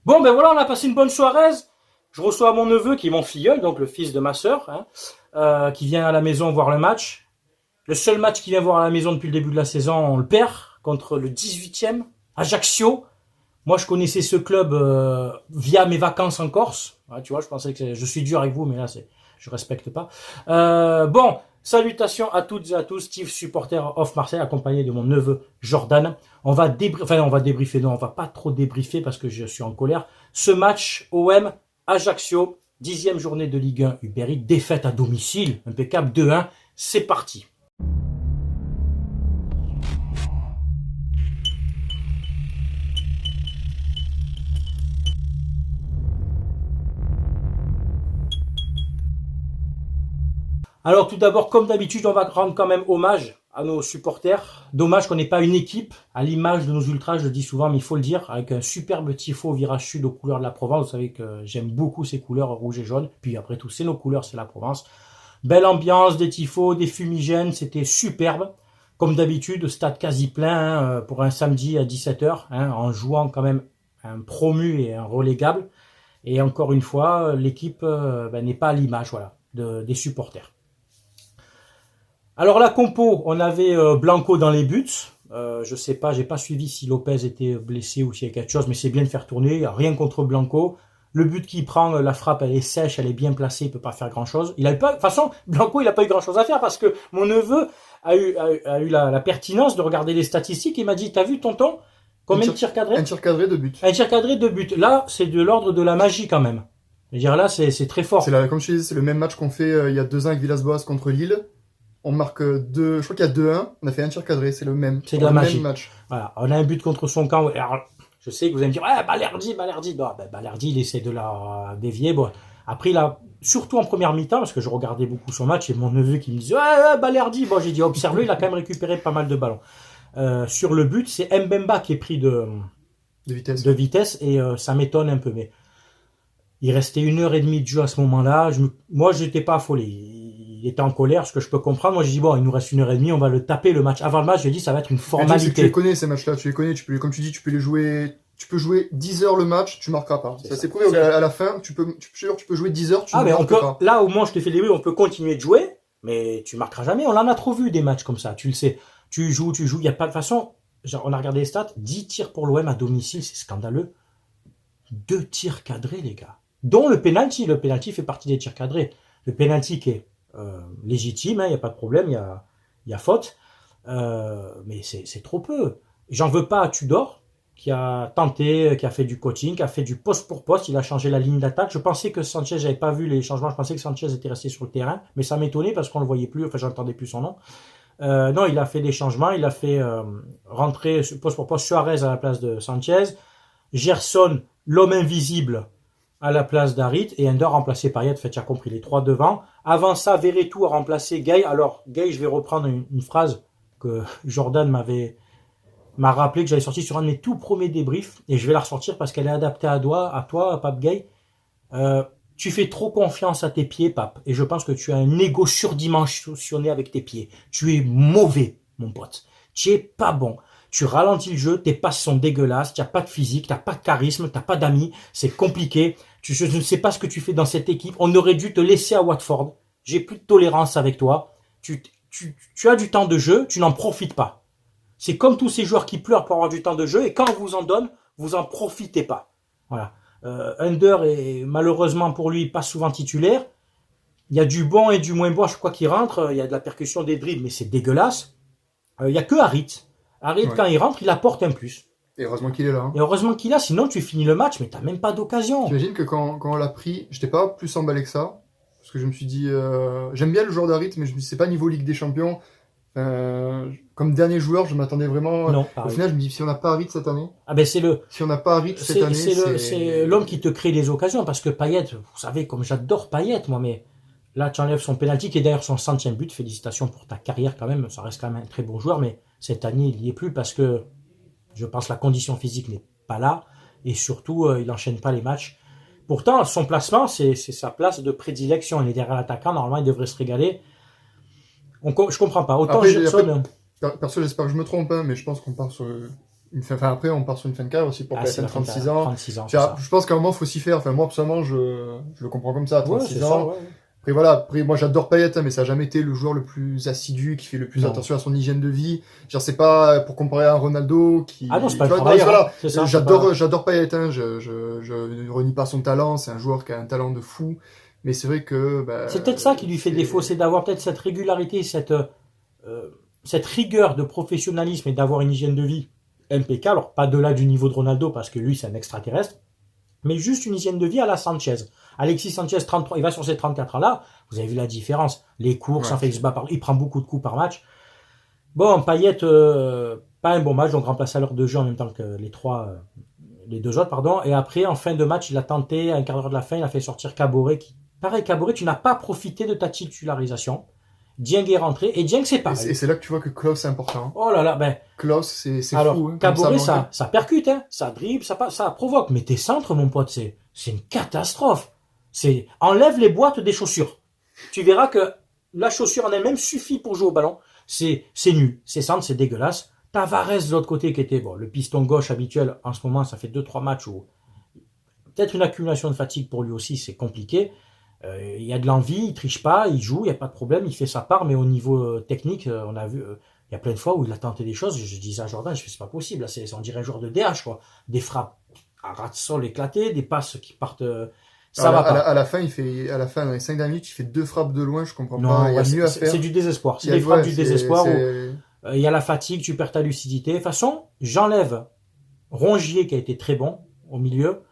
Bon, ben voilà, on a passé une bonne soirée. Je reçois mon neveu, qui est mon filleul, donc le fils de ma sœur, hein, qui vient à la maison voir le match. Le seul match qu'il vient voir à la maison depuis le début de la saison, on le perd contre le 18e, Ajaccio. Moi, je connaissais ce club via mes vacances en Corse. Ouais, tu vois, je pensais que je suis dur avec vous, mais là, je respecte pas. Bon, salutations à toutes et à tous. Steve, supporter of Marseille, accompagné de mon neveu Jordan. On va débriefer. Non, on va pas trop débriefer parce que je suis en colère. Ce match OM Ajaccio, 10e journée de Ligue 1 Uber Eats, défaite à domicile, impeccable 2-1. C'est parti. Alors tout d'abord, comme d'habitude, on va rendre quand même hommage à nos supporters. Dommage qu'on n'ait pas une équipe à l'image de nos ultras, je le dis souvent, mais il faut le dire, avec un superbe tifo au virage sud aux couleurs de la Provence. Vous savez que j'aime beaucoup ces couleurs rouge et jaune. Puis après tout, c'est nos couleurs, c'est la Provence. Belle ambiance, des tifos, des fumigènes, c'était superbe. Comme d'habitude, stade quasi plein pour un samedi à 17h, en jouant quand même un promu et un relégable. Et encore une fois, l'équipe n'est pas à l'image voilà, des supporters. Alors la compo, on avait Blanco dans les buts. Je sais pas, j'ai pas suivi si Lopez était blessé ou s'il y a quelque chose, mais c'est bien de faire tourner. Rien contre Blanco. Le but qu'il prend, la frappe, elle est sèche, elle est bien placée, il peut pas faire grand chose. Il a eu pas, de toute façon, Blanco, il a pas eu grand chose à faire parce que mon neveu a eu la pertinence de regarder les statistiques. Il m'a dit, t'as vu tonton, combien de tirs cadrés? Un tir cadré de but. Un tir cadré, 2 buts. Là, c'est de l'ordre de la magie quand même. Je veux dire là, c'est très fort. Comme je te disais, c'est le même match qu'on fait il y a 2 ans avec Villas-Boas contre Lille. On marque deux, je crois qu'il y a 2-1, on a fait un tir cadré, c'est le même. C'est de la magie. Même match. Voilà, on a un but contre son camp. Alors, je sais que vous allez me dire, ouais, Balerdi. Bon, Balerdi, il essaie de la dévier. Bon, après, il a, surtout en première mi-temps, parce que je regardais beaucoup son match, et mon neveu qui me disait, ouais, Balerdi. Bon, j'ai dit, observe-le, il a quand même récupéré pas mal de ballons. Sur le but, c'est Mbemba qui est pris De vitesse. de vitesse, et ça m'étonne un peu, mais il restait 1 heure et demie de jeu à ce moment-là. Moi, j'étais pas affolé. Il était en colère, ce que je peux comprendre. Moi, j'ai dit, bon, il nous reste 1 heure et demie, on va le taper le match. Avant le match, j'ai dit, ça va être une Tu formalité. les connais ces matchs-là, tu les connais, comme tu dis, tu peux les jouer. Tu peux jouer 10 heures le match, tu marqueras pas. Ça c'est prouvé à la fin, tu peux jouer 10 heures, tu ne mais marques pas. là, au moins, je te fais des oui, on peut continuer de jouer, mais tu marqueras jamais. On en a trop vu des matchs comme ça, tu le sais. Tu joues, il n'y a pas de façon. Genre, on a regardé les stats, 10 tirs pour l'OM à domicile, c'est scandaleux. 2 tirs cadrés, les gars. Dont le penalty. Le penalty fait partie des tirs cadrés. Le penalty qui est légitime, il n'y a pas de problème, il y a faute. Mais c'est trop peu. J'en veux pas à Tudor, qui a tenté, qui a fait du coaching, qui a fait du poste pour poste, il a changé la ligne d'attaque. Je pensais que Sanchez, j'avais pas vu les changements, je pensais que Sanchez était resté sur le terrain, mais ça m'étonnait parce qu'on le voyait plus, enfin j'entendais plus son nom. Non, il a fait des changements, il a fait rentrer poste pour poste Suarez à la place de Sanchez, Gerson, l'homme invisible, à la place d'Harit, et Ender remplacé par Yed, fait, tu as compris, les 3 devant. Avant ça, Verretou a remplacé Gay. Alors, Gay, je vais reprendre une phrase que Jordan m'a rappelé, que j'avais sorti sur un de mes tout premiers débriefs, et je vais la ressortir parce qu'elle est adaptée à toi, Pape Gay. Tu fais trop confiance à tes pieds, Pape, et je pense que tu as un ego surdimensionné avec tes pieds. Tu es mauvais, mon pote. Tu es pas bon. Tu ralentis le jeu, tes passes sont dégueulasses, tu n'as pas de physique, tu n'as pas de charisme, tu n'as pas d'amis, c'est compliqué. Je ne sais pas ce que tu fais dans cette équipe. On aurait dû te laisser à Watford. J'ai plus de tolérance avec toi. Tu as du temps de jeu, tu n'en profites pas. C'est comme tous ces joueurs qui pleurent pour avoir du temps de jeu, et quand on vous en donne, vous en profitez pas. Voilà. Under est malheureusement pour lui pas souvent titulaire. Il y a du bon et du moins bon, je crois qu'il rentre. Il y a de la percussion des dribbles, mais c'est dégueulasse. Il y a que Harit. Harit, Ouais. quand il rentre, il apporte un plus. Et heureusement qu'il est là. Et heureusement qu'il a, sinon tu finis le match, mais t'as même pas d'occasion. J'imagine que quand on l'a pris, j'étais pas plus emballé que ça. Parce que je me suis dit, j'aime bien le joueur d'Harit, mais je me suis dit, c'est pas niveau Ligue des Champions. Comme dernier joueur, je m'attendais vraiment. Non, Au final, je me dis, si on n'a pas Harit cette année, Ah ben si on n'a pas Harit cette année, c'est l'homme qui te crée des occasions, parce que Payet, vous savez, comme j'adore Payet, moi, mais là, tu enlèves son penalty, qui est d'ailleurs son 100e but. Félicitations pour ta carrière quand même, ça reste quand même un très bon joueur, mais cette année, il n'y est plus parce que je pense que la condition physique n'est pas là, et surtout, il n'enchaîne pas les matchs. Pourtant, son placement, c'est sa place de prédilection. Il est derrière l'attaquant, normalement, il devrait se régaler. Je comprends pas. Autant Après, Gerson, perso, j'espère que je me trompe, hein, mais je pense qu'on part sur Enfin, après, on part sur une fin de carrière aussi pour c'est Payet, la fin de 36 carrière, ans. 36 ans, c'est ça. Je pense qu'à un moment, il faut s'y faire. Enfin, moi, personnellement, je le comprends comme ça, à Ouais, 36 c'est ans. ça, ouais. Après, voilà. Après, moi, j'adore Payet, hein, mais ça n'a jamais été le joueur le plus assidu, qui fait le plus Non. attention à son hygiène de vie. Genre, c'est pas pour comparer à un Ronaldo qui. Ah non, c'est pas tu le vois, travailleur, voilà. hein, c'est ça, c'est J'adore Payet, hein. Je ne renie pas son talent. C'est un joueur qui a un talent de fou. Mais c'est vrai que, C'est peut-être ça qui lui fait défaut, c'est d'avoir peut-être cette régularité, cette rigueur de professionnalisme et d'avoir une hygiène de vie impeccable. Alors, pas de là du niveau de Ronaldo, parce que lui, c'est un extraterrestre, mais juste une hygiène de vie à la Sanchez. Alexis Sanchez, 33, il va sur ces 34 ans-là, vous avez vu la différence. Les courses, Ouais. enfin, il prend beaucoup de coups par match. Bon, Payet, pas un bon match, donc remplacé à l'heure de jeu en même temps que les deux autres, pardon. Et après, en fin de match, il a tenté, à un quart d'heure de la fin, il a fait sortir Caboret. Pareil, Caboret, tu n'as pas profité de ta titularisation. Dieng est rentré, et Dieng, c'est pareil. Et c'est là que tu vois que Klaus, c'est important. Oh là là, ben. Klaus, c'est Alors, fou. Hein, Caboret, ça percute, hein. Ça dribble, ça provoque. Mais tes centres, mon pote, c'est une catastrophe. Enlève les boîtes des chaussures. Tu verras que la chaussure en elle-même suffit pour jouer au ballon. C'est nul. Ces centres, c'est dégueulasse. Tavares de l'autre côté qui était, bon, le piston gauche habituel en ce moment, ça fait 2-3 matchs où peut-être une accumulation de fatigue pour lui aussi, c'est compliqué. Il y a de l'envie, il triche pas, il joue, il n'y a pas de problème, il fait sa part, mais au niveau technique, on a vu, il y a plein de fois où il a tenté des choses, je disais à Jordan, c'est pas possible, là, on dirait un joueur de DH, quoi. Des frappes à ras de sol éclatées, des passes qui partent, ça va pas. À la fin, dans les 5 dernières minutes, il fait 2 frappes de loin, je comprends Non, pas. Il y a ouais, mieux à faire. C'est du désespoir. C'est des frappes du désespoir. C'est- Il y a la fatigue, tu perds ta lucidité. De toute façon, j'enlève Rongier qui a été très bon au milieu.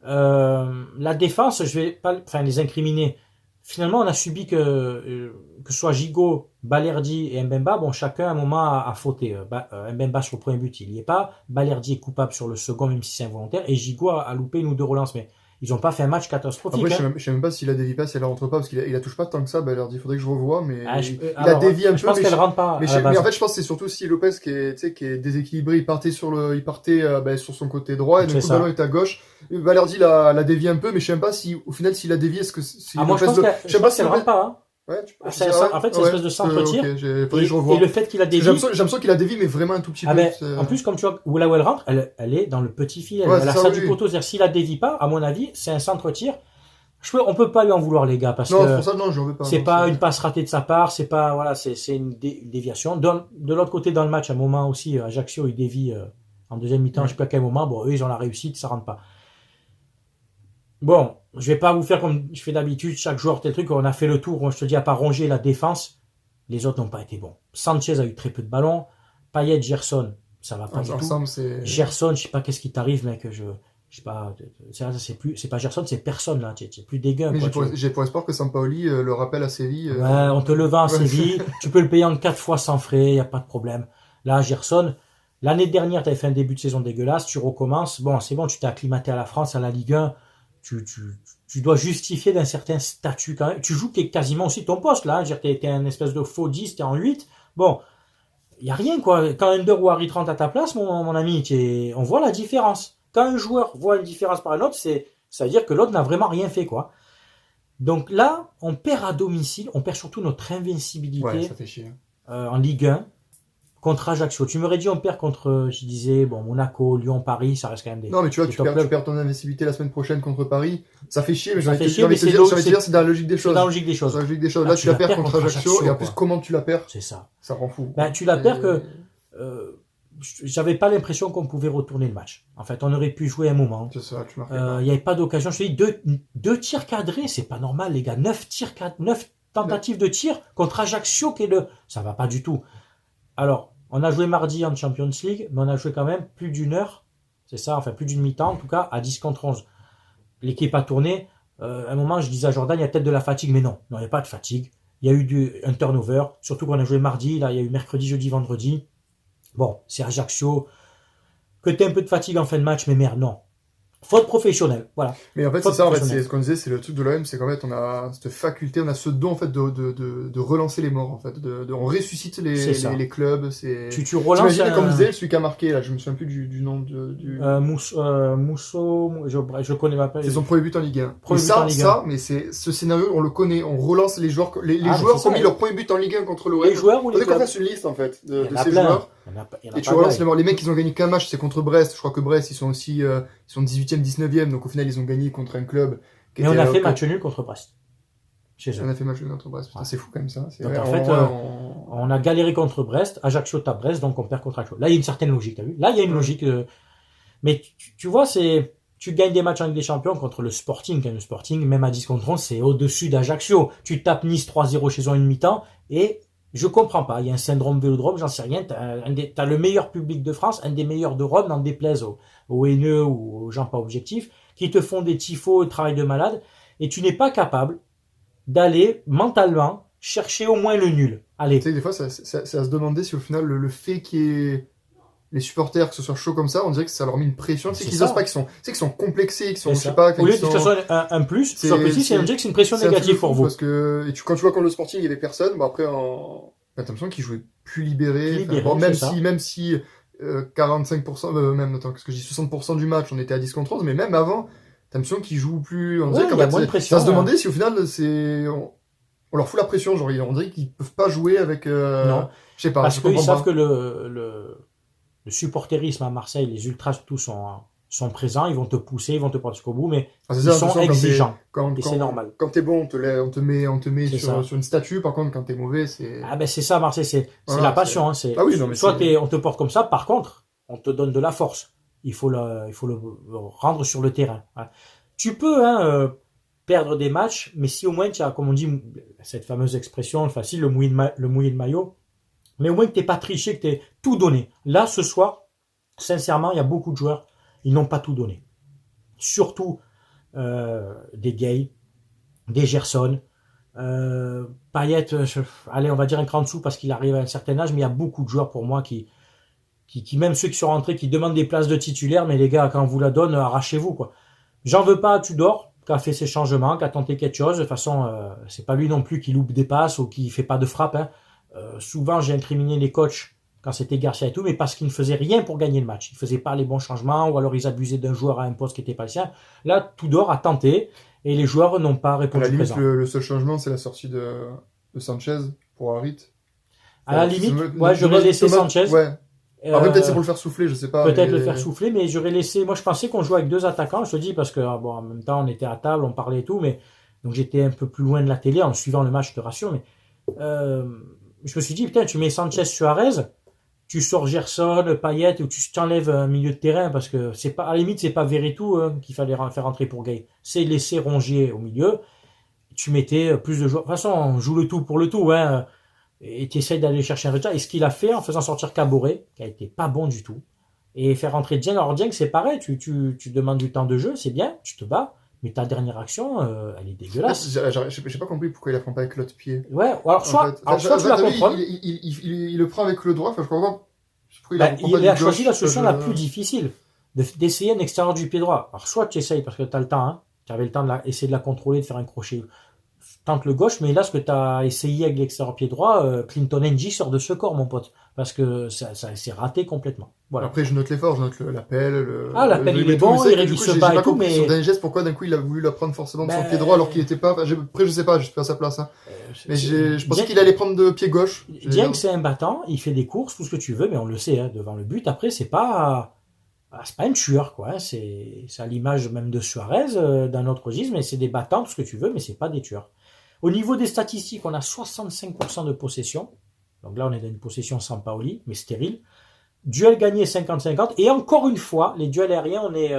La défense, je vais pas, enfin les incriminer. Finalement, on a subi que ce soit Gigot, Balerdi et Mbemba, bon, chacun à un moment a fauté. Mbemba sur le premier but, il y est pas. Balerdi est coupable sur le second, même si c'est involontaire. Et Gigot a loupé une ou deux relances, mais ils ont pas fait un match catastrophique. Après, hein. je sais même pas s'il a dévie pas, si elle rentre pas, parce qu'il la touche pas tant que ça, Balerdi. Il faudrait que je revoie, mais il a dévié un peu. Je pense qu'elle rentre pas. Mais en fait, je pense que c'est surtout si Lopez qui est déséquilibré, il partait sur son côté droit, et du coup, le ballon est à gauche. Balerdi l'a dévié un peu, mais je sais même pas si, au final, s'il a dévié, est-ce que si moi, je pense qu'elle rentre pas, hein. Ouais, en fait, c'est une espèce de centre-tir. Et le fait qu'il a dévié. J'ai l'impression qu'il a dévié, mais vraiment un tout petit peu. En plus, comme tu vois, là où elle rentre, elle est dans le petit filet. Ouais, elle a ça du poteau. C'est-à-dire, s'il la dévie pas, à mon avis, c'est un centre-tir. On peut pas lui en vouloir, les gars, parce non, que. c'est pour ça, non, j'en veux pas. C'est pas une passe ratée de sa part, c'est pas, voilà, c'est une déviation. De l'autre côté, dans le match, à un moment aussi, Ajaccio, il dévie, en deuxième mi-temps, je sais pas à quel moment. Bon, eux, ils ont la réussite, ça rentre pas. Bon, je vais pas vous faire comme je fais d'habitude, chaque joueur tel truc, on a fait le tour, je te dis, à part Rongier, la défense, les autres n'ont pas été bons. Sanchez a eu très peu de ballons, Payet, Gerson, ça va pas du tout. Gerson, je sais pas qu'est-ce qui t'arrive, mec, je sais pas, c'est pas Gerson, c'est personne, là, c'est plus dégueu. Mais j'ai pour espoir que Sampaoli le rappelle à Séville. Ouais, on te le vend à Séville, tu peux le payer en 4 fois sans frais, y a pas de problème. Là, Gerson, l'année dernière, t'avais fait un début de saison dégueulasse, tu recommences, bon, c'est bon, tu t'es acclimaté à la France, à la Ligue 1, tu dois justifier d'un certain statut quand même. Tu joues quasiment aussi ton poste, là. T'es un espèce de faux 10, t'es en 8. Bon, y a rien, quoi. Quand Ender ou Harry rentre à ta place, mon ami, on voit la différence. Quand un joueur voit une différence par un autre, ça veut dire que l'autre n'a vraiment rien fait, quoi. Donc là, on perd à domicile, on perd surtout notre invincibilité. Ouais, ça fait chier. En Ligue 1. Contre Ajaccio. Tu m'aurais dit on perd contre, je disais, bon, Monaco, Lyon, Paris, ça reste quand même des. Non, mais tu vois, tu perds ton invincibilité la semaine prochaine contre Paris. Ça fait chier, mais j'ai envie de te dire, c'est dans la logique des choses. C'est dans la logique des choses. Dans la logique des choses. Là, tu la perds contre Ajaccio, et en plus, comment tu la perds? C'est ça. Ça rend fou. Ben, tu la perds que, j'avais pas l'impression qu'on pouvait retourner le match. En fait, on aurait pu jouer un moment. C'est ça, tu marques. Il n'y avait pas d'occasion. Je te dis, deux tirs cadrés, c'est pas normal, les gars. 9 tentatives de tir contre Ajaccio ça va pas du tout. Alors, on a joué mardi en Champions League, mais on a joué quand même plus d'une heure, c'est ça, enfin plus d'une mi-temps en tout cas, à 10 contre 11. L'équipe a tourné. À un moment, je disais à Jordan, il y a peut-être de la fatigue, mais non, il n'y a pas de fatigue. Il y a eu un turnover, surtout qu'on a joué mardi, là il y a eu mercredi, jeudi, vendredi. Bon, c'est Ajaccio. Que tu aies un peu de fatigue en fin de match, mais merde, non. Faute professionnelle, voilà. Mais en fait, c'est ça, en fait, c'est ce qu'on disait, c'est le truc de l'OM, c'est qu'en fait, on a cette faculté, on a ce don, en fait, de relancer les morts, en fait, on ressuscite les clubs, c'est. Tu relances. T'imagines, comme disait, celui qui a marqué, là, je me souviens plus du nom Mousso, je connais pas. C'est son premier but en Ligue 1. Mais c'est, ce scénario, on le connaît, on relance les joueurs, les joueurs qui ont mis leur premier but en Ligue 1 contre l'OM. Les joueurs ou les clubs. Faudrait qu'on clubs. fasse une liste, en fait, de ces joueurs. Il y en a Et tu pas relances gagné. les mecs, ils ont gagné qu'un match, c'est contre Brest. Je crois que Brest, ils sont aussi, ils sont 18e, 19e. Donc au final, ils ont gagné contre un club qui Mais on était, a fait match nul contre Brest. Chez on eux. a fait match contre Brest. Putain, Ouais. c'est fou quand même ça. Donc en fait, on a galéré contre Brest, Ajaccio tape Brest, donc on perd contre Ajaccio. Là, il y a une certaine logique, t'as vu? Là, il y a une logique. Mais tu vois, tu gagnes des matchs en Ligue des Champions contre le Sporting. Le Sporting, même à 10 contre 11, c'est au-dessus d'Ajaccio. Tu tapes Nice 3-0 chez eux en une mi-temps et je comprends pas. Il y a un syndrome Vélodrome, j'en sais rien. T'as le meilleur public de France, un des meilleurs d'Europe, n'en déplaise aux haineux ou aux gens pas objectifs, qui te font des tifos et travail de malade, et tu n'es pas capable d'aller mentalement chercher au moins le nul. Allez. Tu sais que des fois, c'est à se demander si au final, le fait qu'il y ait les supporters, que ce soit chaud comme ça, on dirait que ça leur met une pression. Tu sais qu'ils osent pas, qu'ils sont complexés, qu'ils sont, je sais pas, au lieu que ce soit un plus, sur petit, c'est on dirait que c'est une pression négative pour vous. Parce que, quand tu vois contre le Sporting, il y avait personne, bon après, t'as l'impression qu'ils jouaient plus libérés. Bon, même si 45%, même, attends, qu'est-ce que je dis, 60% du match, on était à 10 contre 11, mais même avant, t'as l'impression qu'ils jouent plus, on dirait qu'il y a moins de pression. Ça se demandait si au final, on leur fout la pression, genre, on dirait qu'ils peuvent pas jouer avec, non. Je sais pas. Parce qu'ils savent que le supporterisme à Marseille, les ultras surtout sont présents, ils vont te pousser, ils vont te porter jusqu'au bout, mais ils sont exigeants. Et c'est normal. Quand t'es bon, on te met sur une statue, par contre, quand t'es mauvais, c'est... Ah ben c'est ça, Marseille, c'est la passion. Hein, ah oui, non, mais soit on te porte comme ça, par contre, on te donne de la force. Il faut le rendre sur le terrain. Tu peux perdre des matchs, mais si au moins tu as, comme on dit, cette fameuse expression facile, le mouillé de maillot, mais au moins que t'es pas triché, que t'es tout donné. Là, ce soir, sincèrement, il y a beaucoup de joueurs, ils n'ont pas tout donné. Surtout des Gay, des Gerson, Payet, allez, on va dire un cran en dessous parce qu'il arrive à un certain âge, mais il y a beaucoup de joueurs pour moi qui même ceux qui sont rentrés, qui demandent des places de titulaire, mais les gars, quand on vous la donne, arrachez-vous, quoi. J'en veux pas à Tudor, qui a fait ses changements, qui a tenté quelque chose. De toute façon, c'est pas lui non plus qui loupe des passes ou qui fait pas de frappe, hein. Souvent, j'ai incriminé les coachs quand c'était Garcia et tout, mais parce qu'ils ne faisaient rien pour gagner le match. Ils faisaient pas les bons changements, ou alors ils abusaient d'un joueur à un poste qui n'était pas le sien. Là, Tudor a tenté, et les joueurs n'ont pas répondu présent. À la limite, présent. le seul changement, c'est la sortie de Sanchez pour Harit. À la limite, j'aurais laissé Sanchez. Ouais. Après, peut-être c'est pour le faire souffler, je sais pas. Peut-être le faire souffler, mais j'aurais laissé... Moi, je pensais qu'on jouait avec deux attaquants, je te dis, parce que, bon, en même temps, on était à table, on parlait et tout, mais donc j'étais un peu plus loin de la télé en suivant le match, je te rassure, mais je me suis dit, putain, tu mets Sanchez Suarez, tu sors Gerson, Payet, ou tu t'enlèves un milieu de terrain, parce que c'est pas, à la limite, c'est pas Veretout qu'il fallait faire rentrer pour Gay. C'est laisser Rongier au milieu. Tu mettais plus de joueurs. De toute façon, on joue le tout pour le tout, hein. Et tu essayes d'aller chercher un résultat. Et ce qu'il a fait en faisant sortir Caboret, qui a été pas bon du tout, et faire rentrer Dieng. Alors Dieng, c'est pareil, tu demandes du temps de jeu, c'est bien, tu te bats, mais ta dernière action, elle est dégueulasse. J'ai pas compris pourquoi il la prend pas avec l'autre pied. Ouais, alors soit tu la contrôles. Il le prend avec le droit, enfin, je comprends pas. Il a choisi la solution la plus difficile, d'essayer un extérieur du pied droit. Alors soit tu essayes, parce que tu as le temps, hein, tu avais le temps d'essayer de la contrôler, de faire un crochet. Tente le gauche, mais là, ce que tu as essayé avec l'extérieur pied droit, Clinton NG sort de ce corps, mon pote, parce que ça s'est raté complètement. Voilà. Après, je note l'effort, je note l'appel. L'appel, il est bon, il révise pas et tout, mais... Sur dernier geste, pourquoi d'un coup, il a voulu la prendre forcément de son pied droit, alors qu'il était pas... Après, je sais pas, je suis pas à sa place, hein. Mais je pensais qu'il allait prendre de pied gauche. Dieng, c'est un battant, il fait des courses, tout ce que tu veux, mais on le sait, hein, devant le but. Après, c'est pas un tueur, quoi, hein. C'est à l'image même de Suarez, d'un autre registre, mais c'est des battants, tout ce que tu veux, mais c'est pas des tueurs. Au niveau des statistiques, on a 65% de possession. Donc là, on est dans une possession sans Paoli, mais stérile. Duel gagné 50-50. Et encore une fois, les duels aériens, on est,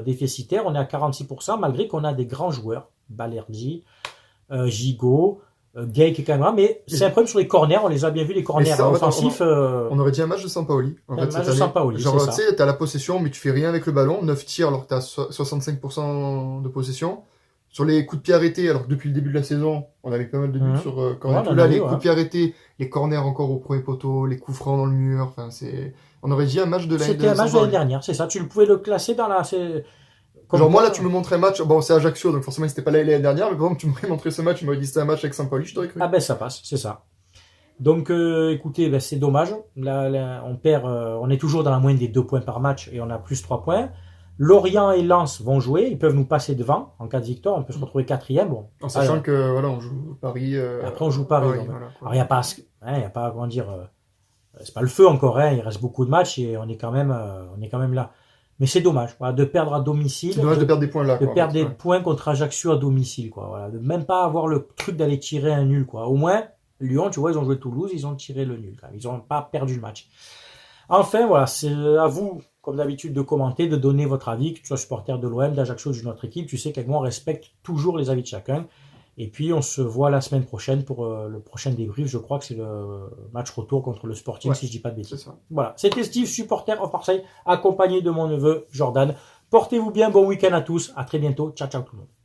déficitaires, on est à 46%, malgré qu'on a des grands joueurs. Balerdi, Gigot, Gay qui est quand même là. Mais c'est un problème sur les corners, on les a bien vus, les corners offensifs. On aurait dit un match de Sampaoli. Un match de Sampaoli, genre, tu sais, t'as la possession, mais tu fais rien avec le ballon. 9 tirs alors que t'as 65% de possession. Sur les coups de pied arrêtés, alors que depuis le début de la saison, on avait pas mal de buts sur corner. Là, les coups de pied arrêtés, les corners encore au premier poteau, les coups francs dans le mur, enfin, on aurait dit un match de l'année dernière. C'était un match de l'année dernière, c'est ça. Tu pouvais le classer dans la, genre, moi, là, tu me montrais un match, bon, c'est Ajaccio, donc forcément, c'était pas l'année dernière, mais par exemple, tu m'aurais montré ce match, tu m'aurais dit c'était un match avec Sampaoli, je t'aurais cru. Ah ben, ça passe, c'est ça. Donc, écoutez, c'est dommage. Là, on perd, on est toujours dans la moyenne des 2 points par match et on a plus 3 points. Lorient et Lens vont jouer, ils peuvent nous passer devant en cas de victoire, on peut se retrouver 4e. Bon, en sachant que voilà, on joue Paris. Après on joue Paris. Voilà, alors il y a pas, comment dire, C'est pas le feu encore, hein, il reste beaucoup de matchs et on est quand même là. Mais c'est dommage, voilà, de perdre à domicile. C'est dommage de perdre des points là. De perdre des points contre Ajaccio à domicile, quoi. Voilà, de même pas avoir le truc d'aller tirer un nul, quoi. Au moins, Lyon, tu vois, ils ont joué Toulouse, ils ont tiré le nul, quand même. Ils ont pas perdu le match. Enfin, voilà, c'est à vous, comme d'habitude, de commenter, de donner votre avis, que tu sois supporter de l'OM, d'Ajaccio, d'une autre équipe. Tu sais qu'avec moi, on respecte toujours les avis de chacun. Et puis, on se voit la semaine prochaine pour le prochain débrief. Je crois que c'est le match retour contre le Sporting, si je dis pas de bêtises. Voilà. C'était Steve, supporter of Marseille, accompagné de mon neveu Jordan. Portez-vous bien, bon week-end à tous. À très bientôt. Ciao, ciao tout le monde.